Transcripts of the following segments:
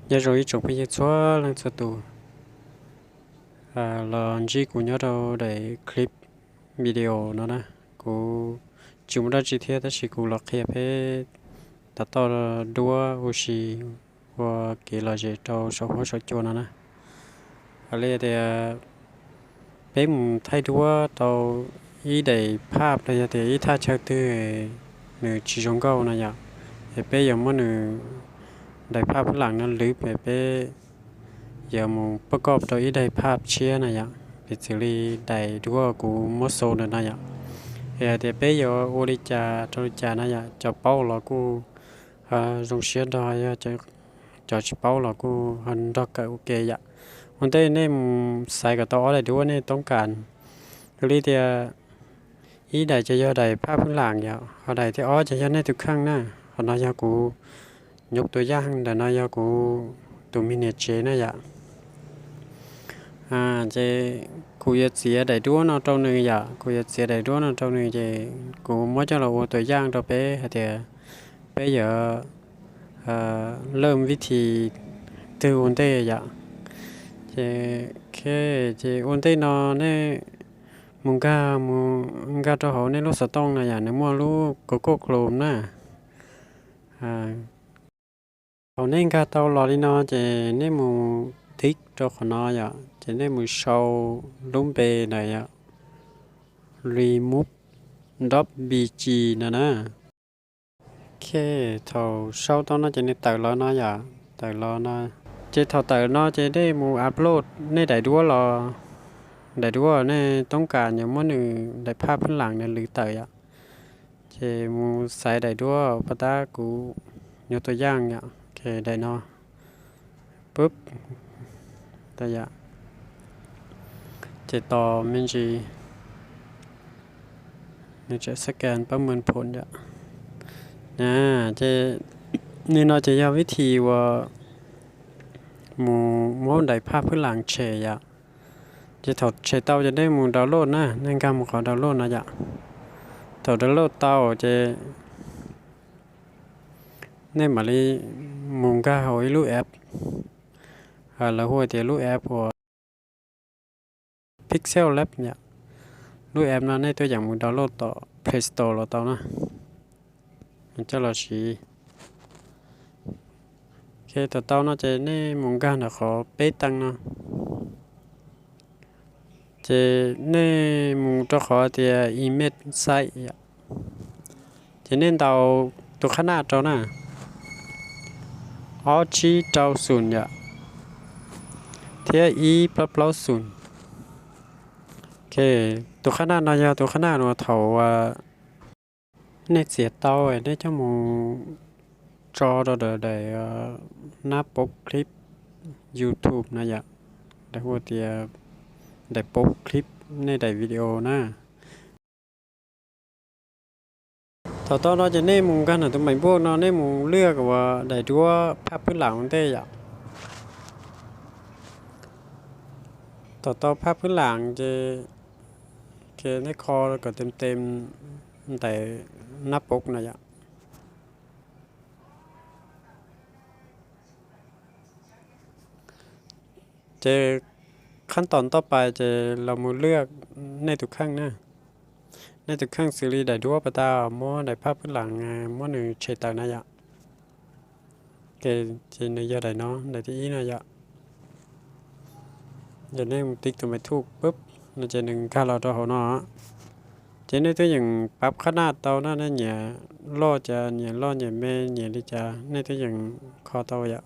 giờ rồi chụp bây giờ xóa lên số tù là chỉ của nhớ đâu để clip video nó nè của chúng ta chỉ thiết chỉ của lọc hiệp hết đặt to đua oxy và kỹ là gì cho số hóa số cho nó nè ở đây thì bé mình thay đua tàu ý để ภาพ này thì ý thay chơi từ nửa chỉ trong câu này nhở thì bé giờ muốn nửaได้ภาพหลังนั้นหรือไปอย่ามองประกอบตัวอีได้ภาพเชียนะยะเป็นซีรีส์ได้ดูว่ากูมดโซนนะยะเดี๋ยวไปอยู่โอริจาโอริจานะยะจะเป้าหรอกูโรงเชียนได้ยะจะเป้าหรอกูหันดอกกะโอเคยะวันนี้เนี่ยใส่กับตัวอะไรดูว่าเนี่ยต้องการคือเดียอีได้จะย่อได้ภาพหลังยะเขาได้ที่จะย่อในทุกครั้งนะเขาน้อยกูยกตัวอย่างแต่น้อยกูตัวมินิเจนะยะเจกูจะเสียได้ด้วยนะตรงนึงยะกูจะเสียได้ด้วยนะตรงนึงเจกูไม่จะเราตัวอย่างตัวเป๊ะแต่เป๊ะเยอะเริ่มวิธีตัวอุ่นเตยะเจแค่เจอุ่นเตนอเนี่ยมึงก็ตัวเขาเนี่ยรู้สต้องนะยะเนี่ยมัวรู้โกโก้โคลมนะเขาเนี่ยก็ตัวรอดีนอเจเนี่ยมึงthích choเขาน้อยอ่ะจะได้มือโชว์ลุ่มเปหน่อยอ่ะ remove bg นะแค่เท่าโชว์ตอนนั้นจะได้ตัดล้อน้อยอ่ะตัดล้อน้อยจะเท่าตัดน้อยจะได้มืออัพโหลดในได้ด้วยหรอได้ด้วยในต้องการอย่างมั่นหนึ่งได้ภาพพื้นหลังเนี่ยหรือตัดอ่ะจะมือใส่ได้ด้วยปะตากูยกตัวอย่างอ่ะโอเคได้เนาะปุ๊บแต่ยะจะต่อมันจะสแกนประเมินผลยะจะนี่เราจะยาวิธีว่ามูได้ภาพพื้นหลังเฉยยะจะถอดเฉยเตาจะได้มูดาวน์โหลดนะนั่นการมูขอดาวน์โหลดนะยะถอดดาวน์โหลดเตาจะเนี่ยมาเลยมูก็หอยรูปแอปแล้วหัวเตียรูปแอปหัว Pixel Lab เนี่ยรูปแอปนั้นในตัวอย่างมูดาวน์โหลดต่อ Play Store เราต่อนะมันจะเราชี้โอเคต่อเตาเนาะจะในมุงกันขอเป๊ะตังเนาะจะในมุงจะขอเตีย image size จะเน้นเตาตัวขนาดเจ้านะเอาชี้เจ้าศูนย์เนี่ยเทีย e +ศูนย์โอเคตัวขนาดนายตัวขนาดว่าเท่าว่าในเสียเตาได้เจ้ามูจอเราได้หน้าปกคลิป YouTube นะยะได้หัวเตียได้ปกคลิปในได้วิดีโอนะต่อเราจะเน้มุงกันนะตัวใหม่พวกเราเน้มุงเลือกว่าได้ดูว่าภาพพื้นหลังมันได้ยะต่อภาพพื้นหลังจะเคในคอก็เต็มแต่หน้าปกนะยะจะขั้นตอนต่อไปจะเรามาเลือกในทุกครั้งนะในทุกครั้งซีรีส์ได้ดูว่าปตาหม้อได้ภาพพื้นหลังหม้อหนึ่งเฉยต่างนะยะเกจะในยะได้เนาะได้ที่อีนะยะจะได้ติ๊กตัวไม่ถูกปุ๊บเราจะหนึ่งค่าเราตัวหัวเนาะจะในตัวอย่างปรับขนาดเตาหน้าเนี่ยล่อจะเนี่ยล่อเนี่ยแม่เนี่ยลิจะในตัวอย่างคอเตายะ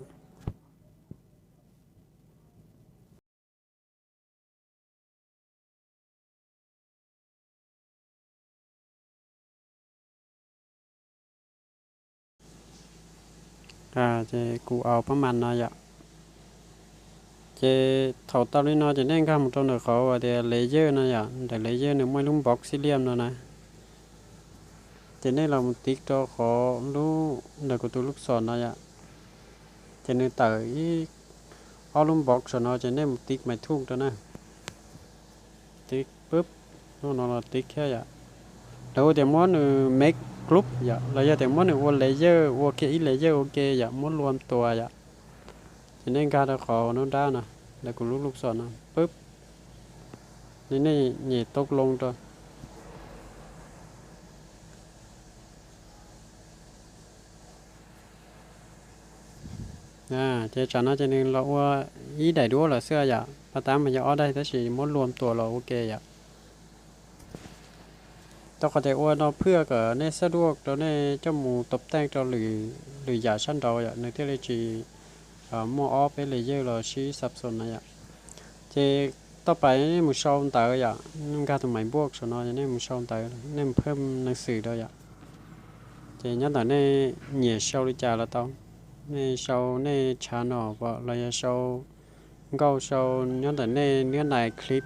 จะกูเอาประมาณน้อยอะจะถอดเตาลิ้นน้อยจะเล่นข้ามตรงเดือเขาว่าเดี๋ยวเลเยอร์นะอะแต่เลเยอร์เนี่ยไม่ลุ้มบล็อกสี่เหลี่ยมนะจะได้เราติ๊กตัวขอรู้เดี๋ยวกูตัวลูกศรนะอะจะในเต๋ออีเอาลุ้มบล็อกส่วนน้อยจะได้ติ๊กไม่ถูกตัวนะติ๊กปุ๊บนู่นเราติ๊กแค่อะแล้วเดี๋ยวม้วนเมคกรุ๊ปอย่าเราจะเดี๋ยวม้วนว่าเลเยอร์โอเคอีเลเยอร์โอเคอย่าม้วนรวมตัวอย่า cho nên ca đã khó nó đá nè để cũng lúc sọn nèปึ๊บนี่นี่เหยียดตกลงตัวจะจันนะจะนึงเราว่าอีได้ด้วยเหรอเสื้ออย่าปะตามมันจะอ้อได้แต่สิมดรวมตัวเราโอเคอย่าต้องเข้าใจว่าเราเพื่อกับในสะดวกตัวในเจ้าหมูตบแต่งตัวหรืออย่าชั้นเราอย่าในที่เราจีมั่วอ้อไปเลยเยอะเราชี้สับสนนะอย่าจะต่อไปนี่มูชาวตายอย่านั่งการทำไมบวกส่วนน้อยนี่มูชาวตายนี่เพิ่มหนังสือด้วยอย่าจะยันแต่ในเหนียชาวลิจาละต้องในชาวในชาหนอว่าเราจะชาวก็ชาวยันแต่ในเนื้อในคลิป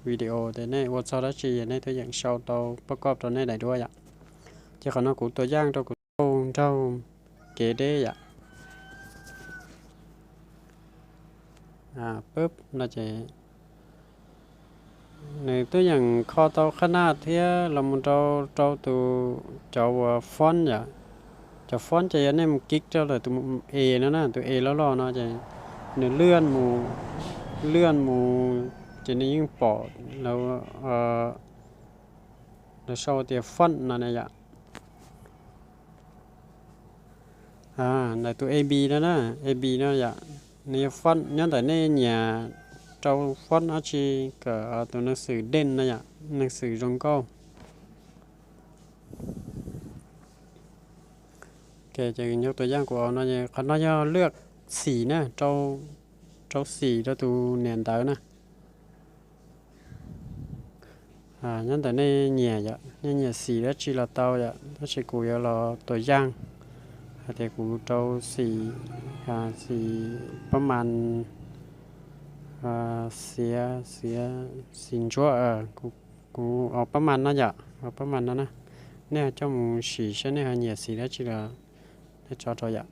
วิดีโอแต่ในวัดสารชีในตัวอย่างชาวตัวประกอบตัวในไหนด้วยอ่ะจะขอนักกูตัวย่างตัวกูเจ้าเกเดอ่ะปึ๊บเราจะในตัวอย่างข้อตัวขนาดที่เรามันเราตัวเจ้าฟอนต์อ่ะจะฟอนต์จะยันในมันกิ๊กเจ้าเลยตัวเอนั่นนะตัวเอแล้วรอเนาะจะเนื้อเลื่อนมูจะนี่ยิ่งปอดแล้วเราชอบเตียฟอนต์นั่นเองอ่ะในตัว AB นั่นนะ AB นั่นอ่ะในฟอนต์นั่นแต่ในเนี่ยเจ้าฟอนต์อาชีกับตัวหนังสือเด่นนั่นอ่ะหนังสือจงก็แกจะยกตัวอย่างcủa nó nhưเขาnói choเลือกสีนะเจ้าสีเจ้าตัวเนียนเต๋อนะnhân tại đây nhẹ vậy nên nhẹ xì đó chỉ là tao vậy nó chỉ cùi làตัวย่างแต่กูเจ้าสีประมาณเสียสินชั่วกูเอาประมาณนั้นอย่างเอาประมาณนั้นนะเนี่ยเจ้าหมูสีใช่ไหมฮะเนี่ยสีแล้วจีละให้จอตัวอย่าง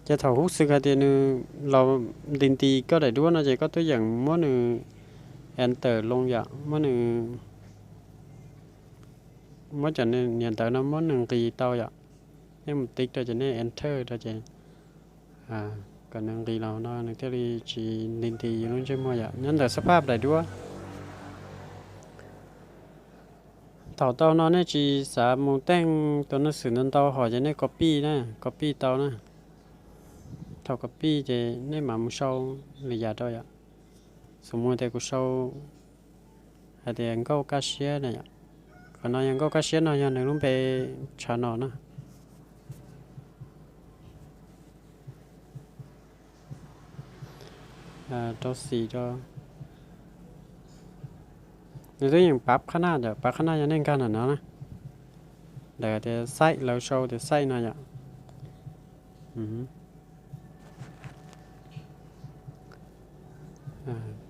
จะถอดหุ้สึกอะไรนึงเราดินตีก็ได้ด้วยนะจะก็ตัวอย่างม้วนนึงenter ลงอย่างม้วนนึงม้วนจะเนี่ยแต่น้ำม้วนนึงตีเตาอย่างนี่มันติ๊กตัวจะเนี่ย enter ตัวจะกันนึงตีเราเนาะนึงที่เราจีดินตีอยู่นู้นใช่ไหมอย่างนั่นแต่สภาพได้ด้วยถอดเตาเนาะเนี่ยจีสามมูแต่งตัวหนังสือนั่นเตาห่อจะเนี่ย copy นะ copy เตานะถอด copy จะเนี่ยมามูเช่าหรือยาด้วยอ่ะสมมติแต่กูเช่าแต่ยังก็กาเชียเนี่ยcòn nóยังก็กาเชียnóยังนึงไปชาหนอนะตัวสีตัวในตัวอย่างปรับขนาดจะปรับขนาดยังเน้นกันนะนะเดี๋ยวจะใส่เราโชว์จะใส่หน่อยอ่ะ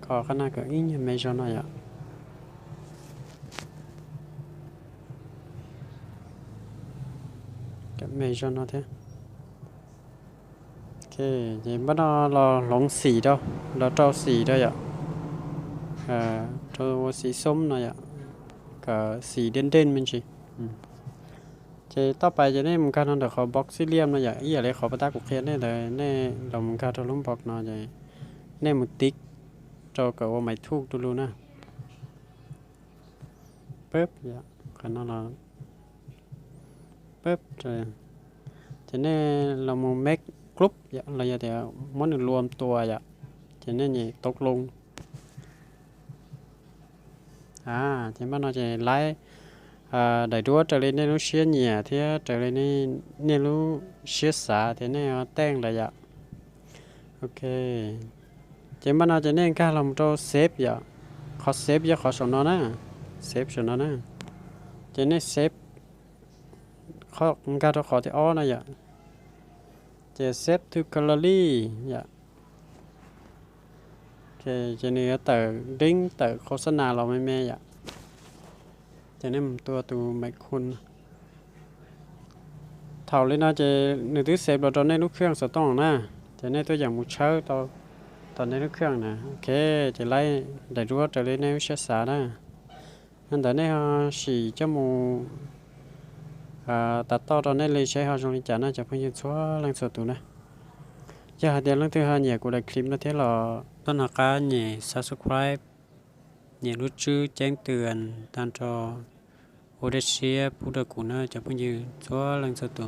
ก็ขนาดก็อีกไม่ชอบหน่อยอ่ะไม่ชอบนะเท่โอเคยังไม่ได้เราลงสีđâuเราเจ้าสีด้วยอ่ะตัวสีส้มหน่อยอ่ะกับสีเด่นมันสิจะต่อไปจะได้มึงการทำแต่ขอบล็อกสี่เหลี่ยมหน่อยอ่ะอีอะไรขอประตากุเคียนได้เลยแน่เรามึงการทำล้มบล็อกหน่อยจะแน่มึงติ๊กเจ้ากับว่าไม่ถูกดูนะปึ๊บอย่างกันนั่นเราปึ๊บจะแน่เรามึงเมคกรุ๊ปอย่างเราจะม้วนรวมตัวอย่างจะแน่นี่ตกลงthì mà nó chỉ lấy đại đua trở lên nên nó xuyên nhẹ thì trở lên nên nó xuyên xả thì nó tên là vậy ok chỉ mà nó chỉ nên cái làm cho xếp vậy khó xếp vậy khó số nó nè xếp số nó nè chỉ nên xếp khó cái đó khó thì ó này vậy chỉ xếp theo calorie vậy cho nên tờ đính tờโฆษณาเราไม่แม่อยากจะเนี่ยตัวไม่คุณเท่าเลยนะจะหนึ่งที่เซฟเราตอนในลูกเครื่องสต้องนะจะเนี่ยตัวอย่างมูเชอร์ตอนในลูกเครื่องนะโอเคจะไล่ได้รู้จะเลยในวิชาศาสตร์นะนั่นแต่เนี่ยสีจมู ตัดต่อตอนนี้เลยใช้หาตรงนี้จะน่าจะเพิ่งจะชัวร์ลังสตูนะจะหาเดียวลังที่หาเนี่ยกูได้คลิปนะเท่าต้นหาการเนี่ย subscribe เนี่ยรู้ชื่อแจ้งเตือนตามจอโอเดเชียพูดกูนะจะเพิ่งจะชัวร์ลังสตู